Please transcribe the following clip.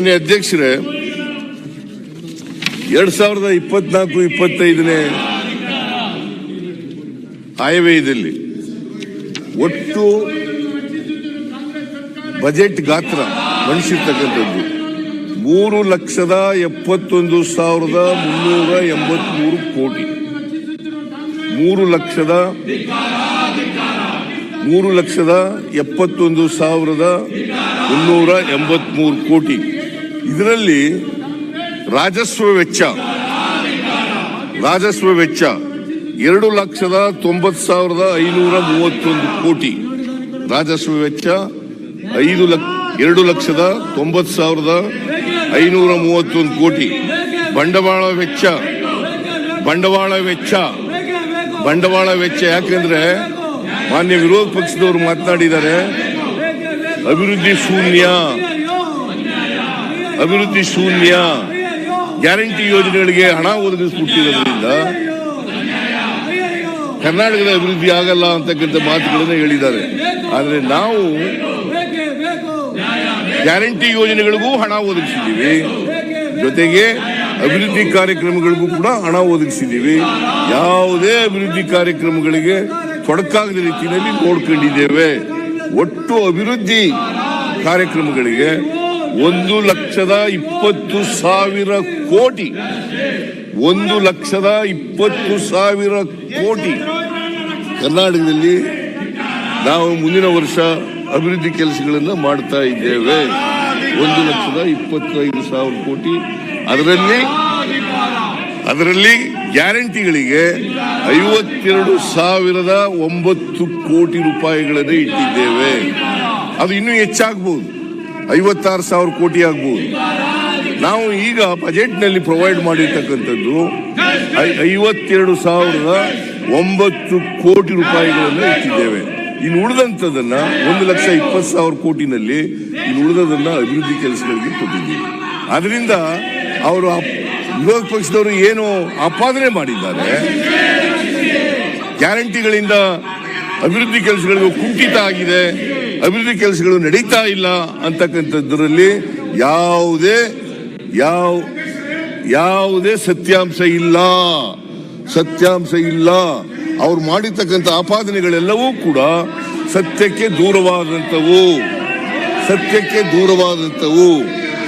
ಮಾನ್ಯ ಅಧ್ಯಕ್ಷರೇ, 2024-25ನೇ ಆಯವ್ಯಯದಲ್ಲಿ ಒಟ್ಟು ಬಜೆಟ್ ಗಾತ್ರ ಮಣಿಸಿರ್ತಕ್ಕಂಥದ್ದು 3,71,383 ಕೋಟಿ. 3,71,383 ಕೋಟಿ. ಇದರಲ್ಲಿ ರಾಜಸ್ವ ವೆಚ್ಚ 2,90,531 ಕೋಟಿ. ರಾಜಸ್ವ ವೆಚ್ಚ 2,90,531 ಕೋಟಿ. ಬಂಡವಾಳ ವೆಚ್ಚ ಯಾಕಂದ್ರೆ ಮಾನ್ಯ ವಿರೋಧ ಪಕ್ಷದವರು ಮಾತನಾಡಿದ್ದಾರೆ, ಅಭಿವೃದ್ಧಿ ಶೂನ್ಯ ಗ್ಯಾರಂಟಿ ಯೋಜನೆಗಳಿಗೆ ಹಣ ಒದಗಿಸಿಕೊಟ್ಟಿರೋದ್ರಿಂದ ಕರ್ನಾಟಕದ ಅಭಿವೃದ್ಧಿ ಆಗಲ್ಲ ಅಂತಕ್ಕಂಥ ಮಾತುಗಳನ್ನು ಹೇಳಿದ್ದಾರೆ. ಆದರೆ ನಾವು ಗ್ಯಾರಂಟಿ ಯೋಜನೆಗಳಿಗೂ ಹಣ ಒದಗಿಸಿದ್ದೀವಿ, ಜೊತೆಗೆ ಅಭಿವೃದ್ಧಿ ಕಾರ್ಯಕ್ರಮಗಳಿಗೂ ಕೂಡ ಹಣ ಒದಗಿಸಿದ್ದೀವಿ. ಯಾವುದೇ ಅಭಿವೃದ್ಧಿ ಕಾರ್ಯಕ್ರಮಗಳಿಗೆ ತೊಡಕಾಗದ ರೀತಿಯಲ್ಲಿ ನೋಡ್ಕೊಂಡಿದ್ದೇವೆ. ಒಟ್ಟು ಅಭಿವೃದ್ಧಿ ಕಾರ್ಯಕ್ರಮಗಳಿಗೆ 1,20,000 ಕೋಟಿ 1,20,000 ಕೋಟಿ ಕರ್ನಾಟಕದಲ್ಲಿ ನಾವು ಮುಂದಿನ ವರ್ಷ ಅಭಿವೃದ್ಧಿ ಕೆಲಸಗಳನ್ನು ಮಾಡ್ತಾ ಇದ್ದೇವೆ. 1,25,000 ಕೋಟಿ. ಅದರಲ್ಲಿ ಗ್ಯಾರಂಟಿಗಳಿಗೆ 52,009 ಕೋಟಿ ರೂಪಾಯಿಗಳನ್ನು ಇಟ್ಟಿದ್ದೇವೆ. ಅದು ಇನ್ನೂ ಹೆಚ್ಚಾಗಬಹುದು, 56,000 ಕೋಟಿ ಆಗಬಹುದು. ನಾವು ಈಗ ಬಜೆಟ್ನಲ್ಲಿ ಪ್ರೊವೈಡ್ ಮಾಡಿರ್ತಕ್ಕಂಥದ್ದು 52,009 ಕೋಟಿ ರೂಪಾಯಿಗಳನ್ನು ಇಟ್ಟಿದ್ದೇವೆ. ಇನ್ನು ಉಳಿದಂಥದನ್ನ 1,20,000 ಕೋಟಿನಲ್ಲಿ ಇನ್ನು ಉಳಿದದನ್ನ ಅಭಿವೃದ್ಧಿ ಕೆಲಸಗಳಿಗೆ ಕೊಟ್ಟಿದ್ದೀವಿ. ಅದರಿಂದ ಅವರು ವಿರೋಧ ಪಕ್ಷದವರು ಏನು ಆಪಾದನೆ ಮಾಡಿದ್ದಾರೆ, ಗ್ಯಾರಂಟಿಗಳಿಂದ ಅಭಿವೃದ್ಧಿ ಕೆಲಸಗಳಿಗೆ ಕುಂಠಿತ ಆಗಿದೆ, ಅಭಿವೃದ್ಧಿ ಕೆಲಸಗಳು ನಡೀತಾ ಇಲ್ಲ ಅಂತಕ್ಕಂಥದ್ರಲ್ಲಿ ಯಾವುದೇ ಸತ್ಯಾಂಶ ಇಲ್ಲ. ಅವ್ರು ಮಾಡಿರ್ತಕ್ಕಂಥ ಆಪಾದನೆಗಳೆಲ್ಲವೂ ಕೂಡ ಸತ್ಯಕ್ಕೆ ದೂರವಾದಂಥವು.